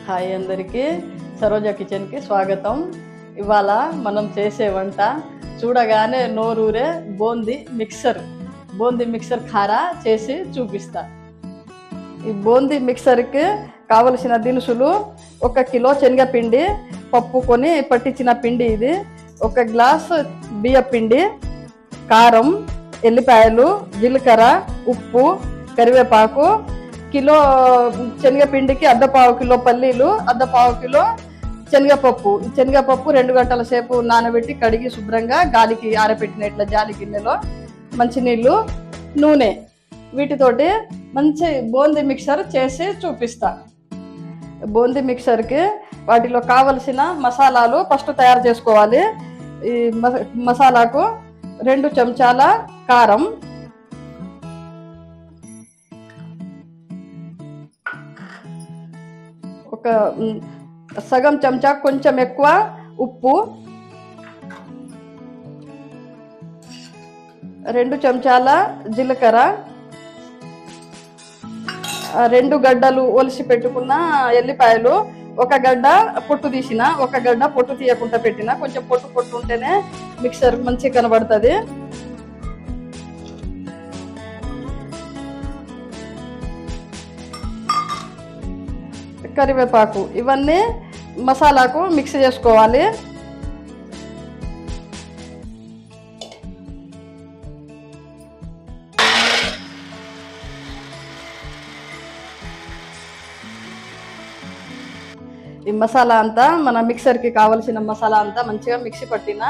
Hi అందరికీ, సరోజ కిచెన్కి స్వాగతం. ఇవాళ మనం చేసే వంట చూడగానే నోరూరే బూందీ మిక్సర్ ఖారా చేసి చూపిస్తా. ఈ బూందీ మిక్సర్కి కావలసిన దినుసులు: 1 కిలో శనగపిండి, పప్పు కొని పట్టించిన పిండి ఇది, 1 గ్లాస్ బియ్య పిండి, కారం, ఎల్లిపాయలు, జీలకర్ర, ఉప్పు, కరివేపాకు, కిలో శనగపిండికి 1/2 కిలో పల్లీలు, 1/2 కిలో శనగపప్పు. శనగపప్పు 2 గంటల సేపు నానబెట్టి కడిగి శుభ్రంగా గాలికి ఆరబెట్టిన ఇట్లా జాలి గిన్నెలో మంచినీళ్ళు, నూనె, వీటితోటి మంచి బూందీ మిక్సర్ చేసి చూపిస్తా. బూందీ మిక్సర్కి వాటిలో కావలసిన మసాలాలు ఫస్ట్ తయారు చేసుకోవాలి. ఈ మసాలాకు 2 చెంచాల కారం, ఒక సగం చెంచా కొంచెం ఎక్కువ ఉప్పు, 2 చెంచాల జీలకర్ర, 2 గడ్డలు ఒలిసి పెట్టుకున్న ఎల్లిపాయలు, 1 గడ్డ పొట్టు తీసిన, 1 గడ్డ పొట్టు తీయకుండా పెట్టిన. కొంచెం పొట్టు ఉంటేనే మిక్సర్ మంచిగా కనబడుతుంది. కరివేపాకు, ఇవన్నీ మసాలాకు మిక్స్ చేసుకోవాలి. ఈ మసాలా అంతా మన మిక్సర్కి కావలసిన మసాలా అంతా మంచిగా మిక్సీ పట్టిన.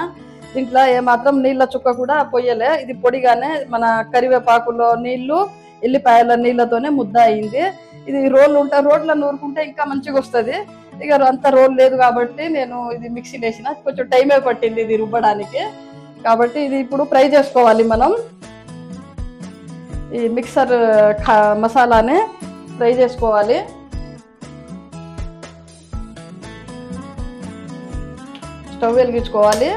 దీంట్లో ఏమాత్రం నీళ్ళ చుక్క కూడా పొయ్యలే. ఇది పొడిగానే మన కరివేపాకులో నీళ్లు, ఎల్లిపాయల నీళ్ళతోనే ముద్ద అయింది. ఇది రోడ్లో నూరుకుంటే ఇంకా మంచిగా వస్తుంది. ఇక అంత రోల్ లేదు కాబట్టి నేను ఇది మిక్సీ వేసిన. కొంచెం టైమే పట్టింది ఇది రుబ్బడానికి. కాబట్టి ఇది ఇప్పుడు ఫ్రై చేసుకోవాలి. మనం ఈ మిక్సర్ మసాలాని ఫ్రై చేసుకోవాలి. స్టవ్ వెలిగించుకోవాలి.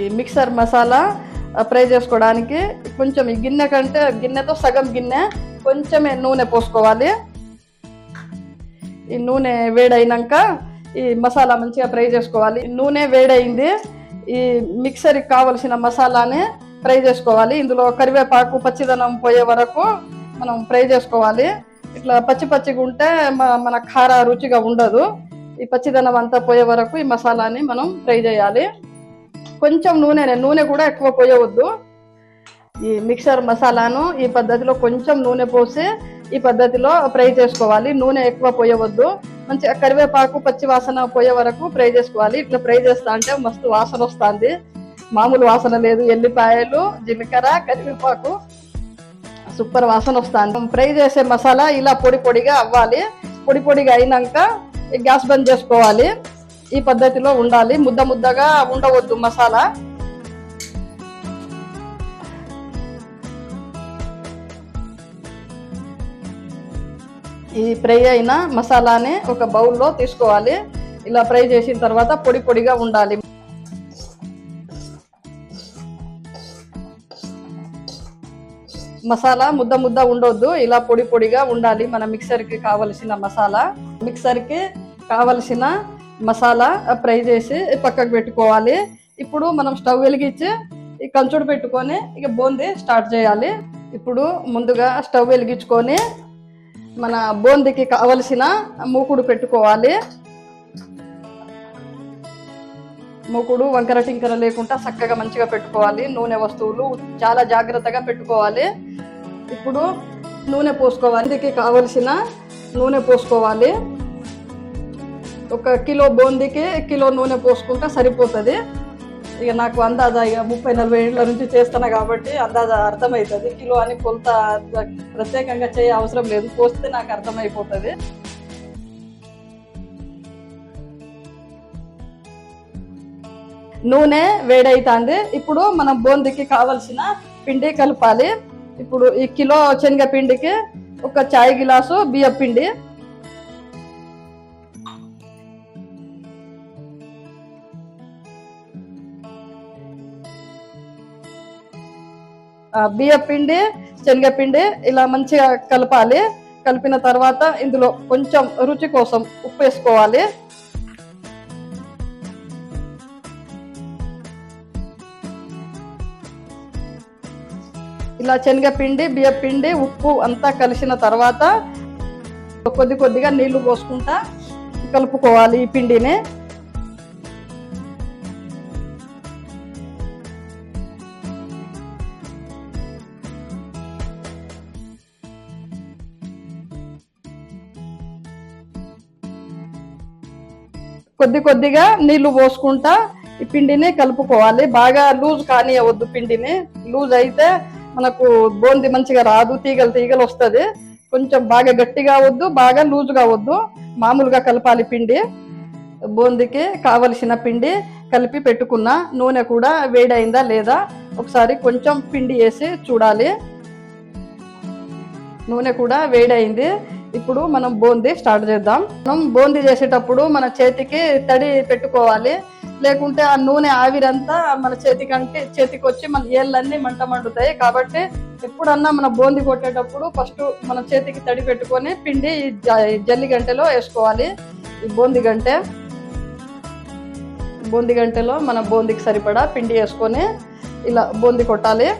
ఈ మిక్సర్ మసాలా ఫ్రై చేసుకోవడానికి కొంచెం ఈ గిన్నెతో సగం గిన్నె కొంచెమే నూనె పోసుకోవాలి. ఈ నూనె వేడైనాక ఈ మసాలా మంచిగా ఫ్రై చేసుకోవాలి. నూనె వేడైంది. ఈ మిక్సర్కి కావలసిన మసాలాని ఫ్రై చేసుకోవాలి. ఇందులో కరివేపాకు పచ్చిదనం పోయే వరకు మనం ఫ్రై చేసుకోవాలి. ఇట్లా పచ్చిగా ఉంటే మన కార రుచిగా ఉండదు. ఈ పచ్చిదనం అంతా పోయే వరకు ఈ మసాలాని మనం ఫ్రై చేయాలి. కొంచెం నూనె కూడా ఎక్కువ పోయవద్దు. ఈ మిక్సర్ మసాలాను ఈ పద్ధతిలో కొంచెం నూనె పోసి ఈ పద్ధతిలో ఫ్రై చేసుకోవాలి. నూనె ఎక్కువ పోయవద్దు. మంచిగా కరివేపాకు పచ్చి వాసన పోయే వరకు ఫ్రై చేసుకోవాలి. ఇట్లా ఫ్రై చేస్తా అంటే మస్తు వాసన వస్తుంది. మామూలు వాసన లేదు. ఎల్లిపాయలు, జీలకర్ర, కరివేపాకు సూపర్ వాసన వస్తుంది. ఫ్రై చేసే మసాలా ఇలా పొడిగా అవ్వాలి. పొడిగా అయినాక గ్యాస్ బంద్ చేసుకోవాలి. ఈ పద్ధతిలో ఉండాలి. ముద్దగా ఉండవద్దు మసాలా. ఈ ఫ్రై అయిన మసాలాని ఒక బౌల్లో తీసుకోవాలి. ఇలా ఫ్రై చేసిన తర్వాత పొడిగా ఉండాలి. మసాలా ముద్ద ఉండొద్దు. ఇలా పొడిగా ఉండాలి. మన మిక్సర్కి కావలసిన మసాలా. మిక్సర్కి కావలసిన మసాలా ఫ్రై చేసి పక్కకు పెట్టుకోవాలి. ఇప్పుడు మనం స్టవ్ వెలిగించి ఈ కంచుడు పెట్టుకొని ఇక బూందీ స్టార్ట్ చేయాలి. ఇప్పుడు ముందుగా స్టవ్ వెలిగించుకొని మన బూందీకి కావలసిన మూకుడు పెట్టుకోవాలి. మూకుడు వంకర టింకర లేకుండా చక్కగా మంచిగా పెట్టుకోవాలి. నూనె వస్తువులు చాలా జాగ్రత్తగా పెట్టుకోవాలి. ఇప్పుడు నూనె పోసుకోవాలి. బూందీకి కావలసిన నూనె పోసుకోవాలి. 1 కిలో బూందీకి కిలో నూనె పోసుకుంటే సరిపోతుంది. ఇక నాకు అందాజా 30-40 ఏళ్ళ నుంచి చేస్తాను కాబట్టి అందాజా అర్థమవుతుంది. కిలో అని కొలత ప్రత్యేకంగా చేయ అవసరం లేదు. పోస్తే నాకు అర్థమైపోతుంది. నూనె వేడైతుంది. ఇప్పుడు మనం బూందీకి కావలసిన పిండి కలపాలి. ఇప్పుడు ఈ కిలో శనగపిండికి 1 చాయ్ గిలాసు బియ్య పిండి, బియ్య పిండి శనగపిండి ఇలా మంచిగా కలపాలి. కలిపిన తర్వాత ఇందులో కొంచెం రుచి కోసం ఉప్పు వేసుకోవాలి. ఇలా శనగపిండి, బియ్యపిండి, ఉప్పు అంతా కలిసిన తర్వాత కొద్ది కొద్దిగా నీళ్లు పోసుకుంటా కలుపుకోవాలి ఈ పిండిని. కొద్ది కొద్దిగా నీళ్లు పోసుకుంటా ఈ పిండిని కలుపుకోవాలి. బాగా లూజ్ కానియవద్దు. పిండిని లూజ్ అయితే మనకు బూంది మంచిగా రాదు, తీగలు తీగలు వస్తుంది. కొంచెం బాగా గట్టిగా వద్దు, బాగా లూజుగా వద్దు, మామూలుగా కలపాలి పిండి. బూందికి కావలసిన పిండి కలిపి పెట్టుకున్న నూనె కూడా వేడైందా లేదా ఒకసారి కొంచెం పిండి వేసి చూడాలి. నూనె కూడా వేడైంది. ఇప్పుడు మనం బూందీ స్టార్ట్ చేద్దాం. మనం బూందీ చేసేటప్పుడు మన చేతికి తడి పెట్టుకోవాలి, లేకుంటే ఆ నూనె ఆవిరంతా మన చేతికి వచ్చి మన ఏళ్ళన్నీ మంట మండుతాయి. కాబట్టి ఎప్పుడన్నా మన బూందీ కొట్టేటప్పుడు ఫస్ట్ మన చేతికి తడి పెట్టుకొని పిండి జల్లి గంటెలో వేసుకోవాలి. ఈ బూందీ గంటెలో మన బూందీకి సరిపడా పిండి వేసుకొని ఇలా బూందీ కొట్టాలి.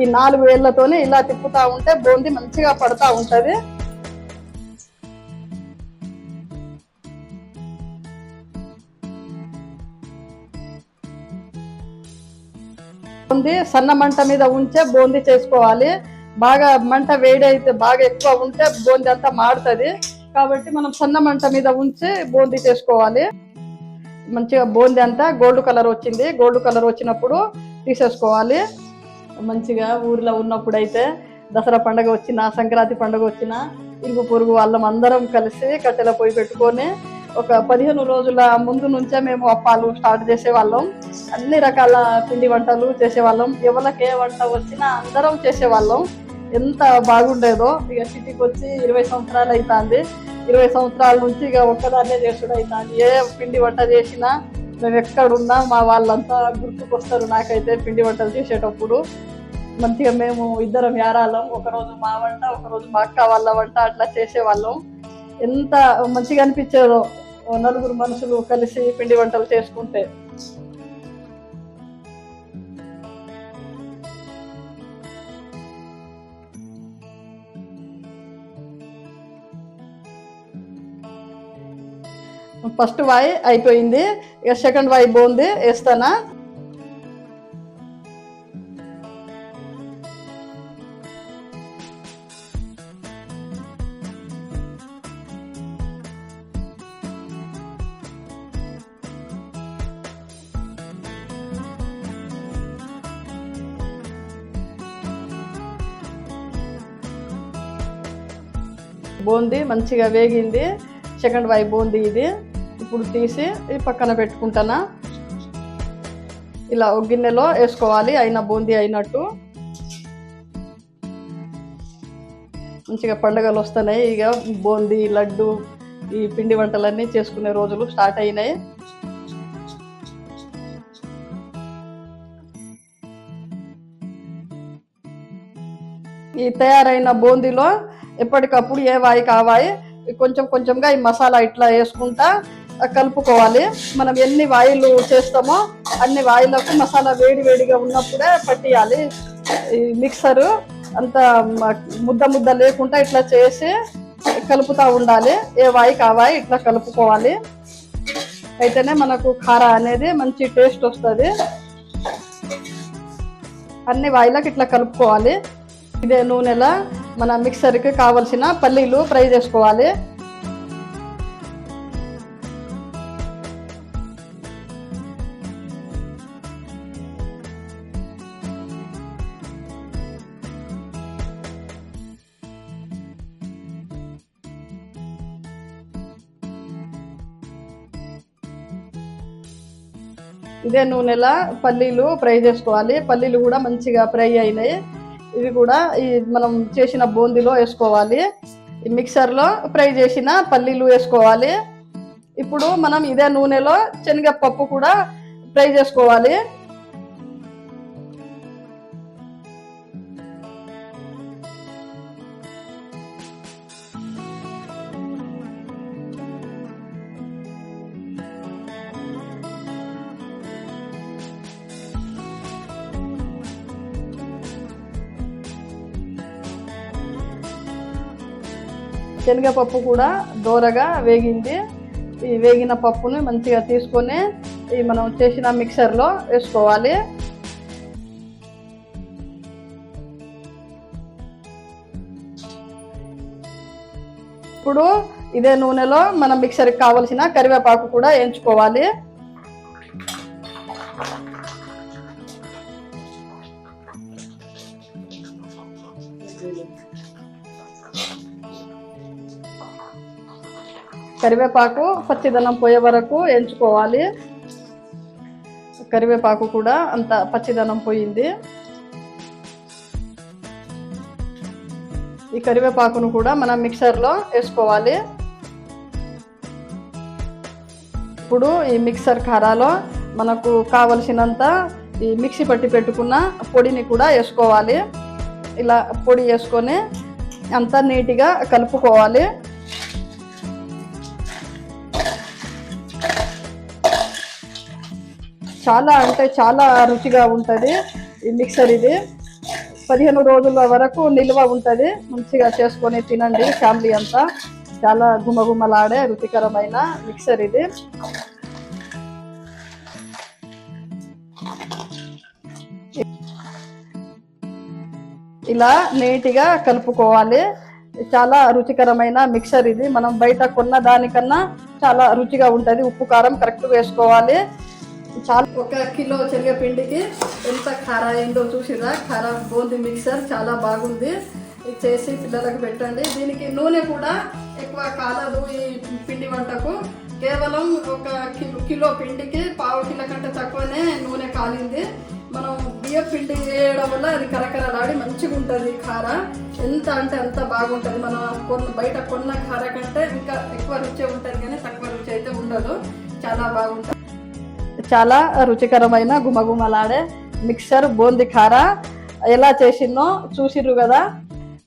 ఈ 4 వేళ్లతోనే ఇలా తిప్పుతా ఉంటే బూందీ మంచిగా పడతా ఉంటది. బూందీ సన్న మంట మీద ఉంచే బూందీ చేసుకోవాలి. బాగా మంట వేడి అయితే బాగా ఎక్కువ ఉంటే బూందీ అంతా మాడుతుంది. కాబట్టి మనం సన్న మంట మీద ఉంచి బూందీ చేసుకోవాలి. మంచిగా బూందీ అంతా గోల్డ్ కలర్ వచ్చింది. గోల్డ్ కలర్ వచ్చినప్పుడు తీసేసుకోవాలి. మంచిగా ఊర్లో ఉన్నప్పుడు అయితే దసరా పండుగ వచ్చినా, సంక్రాంతి పండుగ వచ్చినా ఇరుగు పొరుగు వాళ్ళం అందరం కలిసి కట్టెల పొయ్యి పెట్టుకొని ఒక 15 రోజుల ముందు నుంచే మేము అప్పాలు స్టార్ట్ చేసేవాళ్ళం. అన్ని రకాల పిండి వంటలు చేసేవాళ్ళం. ఎవరికి ఏ వంట వచ్చినా అందరం చేసేవాళ్ళం. ఎంత బాగుండేదో. ఇక సిటీకి వచ్చి 20 సంవత్సరాలు అవుతుంది. 20 సంవత్సరాల నుంచి ఇక ఒక్కదాన్నే చేసుడు అవుతుంది. ఏ పిండి వంట చేసినా మేము ఎక్కడున్నా మా వాళ్ళంతా గుర్తుకొస్తారు. నాకైతే పిండి వంటలు చేసేటప్పుడు మంచిగా మేము ఇద్దరం యారాలం. ఒకరోజు మా వంట, ఒకరోజు మా అక్క వాళ్ళ వంట అట్లా చేసేవాళ్ళం. ఎంత మంచిగా అనిపించేదో నలుగురు మనుషులు కలిసి పిండి వంటలు చేసుకుంటే. ఫస్ట్ వాయి అయిపోయింది. ఇక సెకండ్ వాయి బూందీ వేస్తానా. బూందీ మంచిగా వేగింది. సెకండ్ వాయి బూందీ ఇది. ఇప్పుడు తీసి పక్కన పెట్టుకుంటానా. ఇలా ఒక గిన్నెలో వేసుకోవాలి. అయిన బూందీ అయినట్టు. మంచిగా పండుగలు వస్తున్నాయి. ఇక బూందీ, లడ్డు, ఈ పిండి వంటలన్నీ చేసుకునే రోజులు స్టార్ట్ అయినాయి. ఈ తయారైన బూందీలో ఎప్పటికప్పుడు ఏ వాయి కావాయి కొంచెం కొంచెంగా ఈ మసాలా ఇట్లా వేసుకుంటా కలుపుకోవాలి. మనం ఎన్ని వాయిలు చేస్తామో అన్ని వాయిలకు మసాలా వేడిగా ఉన్నప్పుడే పట్టియాలి. ఈ మిక్సరు అంత ముద్ద లేకుండా ఇట్లా చేసి కలుపుతూ ఉండాలి. ఏ వాయి కావాయి ఇట్లా కలుపుకోవాలి. అయితేనే మనకు కార అనేది మంచి టేస్ట్ వస్తుంది. అన్ని వాయిలకు ఇట్లా కలుపుకోవాలి. ఇదే నూనెలా మన మిక్సర్కి కావలసిన పల్లీలు ఫ్రై చేసుకోవాలి. ఇదే నూనెలా పల్లీలు ఫ్రై చేసుకోవాలి. పల్లీలు కూడా మంచిగా ఫ్రై అయినాయి. ఇవి కూడా ఈ మనం చేసిన బూందీలో వేసుకోవాలి. ఈ మిక్సర్లో ఫ్రై చేసిన పల్లీలు వేసుకోవాలి. ఇప్పుడు మనం ఇదే నూనెలో శనగపప్పు కూడా ఫ్రై చేసుకోవాలి. శనగపప్పు కూడా దోరగా వేగింది. ఈ వేగిన పప్పుని మంచిగా తీసుకొని ఈ మనం చేసిన మిక్సర్లో వేసుకోవాలి. ఇప్పుడు ఇదే నూనెలో మనం మిక్సర్కి కావలసిన కరివేపాకు కూడా వేయించుకోవాలి. కరివేపాకు పచ్చిదనం పోయే వరకు వేయించుకోవాలి. కరివేపాకు కూడా అంత పచ్చిదనం పోయింది. ఈ కరివేపాకును కూడా మనం మిక్సర్లో వేసుకోవాలి. ఇప్పుడు ఈ మిక్సర్ కారాలో మనకు కావలసినంత ఈ మిక్సీ పట్టి పెట్టుకున్న పొడిని కూడా వేసుకోవాలి. ఇలా పొడి వేసుకొని అంతా నీట్గా కలుపుకోవాలి. చాలా అంటే చాలా రుచిగా ఉంటుంది ఈ మిక్సర్. ఇది 15 రోజుల వరకు నిల్వ ఉంటుంది. మంచిగా చేసుకొని తినండి ఫ్యామిలీ అంతా. చాలా గుమగుమలాడే రుచికరమైన మిక్సర్ ఇది. ఇలా నీట్గా కలుపుకోవాలి. చాలా రుచికరమైన మిక్సర్ ఇది. మనం బయట కొన్న దానికన్నా చాలా రుచిగా ఉంటుంది. ఉప్పు కారం కరెక్ట్ వేసుకోవాలి. చాలా 1 కిలో శనగపిండికి ఎంత కార అయిందో చూసిరా. కార బూందీ మిక్సర్ చాలా బాగుంది. ఇది చేసి పిల్లలకు పెట్టండి. దీనికి నూనె కూడా ఎక్కువ కాలదు ఈ పిండి వంటకు. కేవలం 1 కిలో పిండికి 1/2 కిలో కంటే తక్కువనే నూనె కాలింది. మనం బియ్యం పిండి వేయడం వల్ల అది కరకరలాడి మంచిగా ఉంటుంది. కార ఎంత అంటే అంత బాగుంటుంది. మనం బయట కొన్న కార కంటే ఇంకా ఎక్కువ రుచి ఉంటుంది, కానీ తక్కువ రుచి అయితే ఉండదు. చాలా బాగుంటుంది. చాలా రుచికరమైన గుమగుమలాడే మిక్సర్ బూందీ కార ఎలా చేసిందో చూసిర్రు కదా.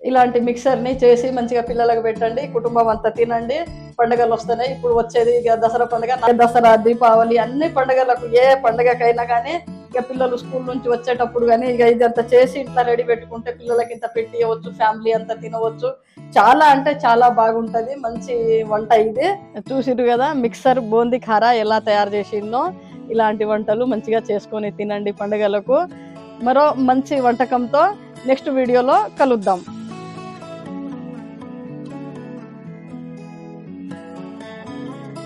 ఇలాంటి మిక్సర్ని చేసి మంచిగా పిల్లలకు పెట్టండి. కుటుంబం అంతా తినండి. పండుగలు వస్తున్నాయి. ఇప్పుడు వచ్చేది ఇక దసరా పండుగ. దసరా, దీపావళి అన్ని పండుగలకు ఏ పండుగకైనా కానీ ఇక పిల్లలు స్కూల్ నుంచి వచ్చేటప్పుడు కానీ ఇక ఇదంతా చేసి ఇంట్లో రెడీ పెట్టుకుంటే పిల్లలకి ఇంత పెట్టి ఇవ్వచ్చు. ఫ్యామిలీ అంతా తినవచ్చు. చాలా అంటే చాలా బాగుంటుంది. మంచి వంట ఇది. చూసిర్రు కదా మిక్సర్ బూందీ కార ఎలా తయారు చేసిందో. ఇలాంటి వంటలు మంచిగా చేసుకొని తినండి పండుగలకు. మరో మంచి వంటకంతో నెక్స్ట్ వీడియోలో కలుద్దాం.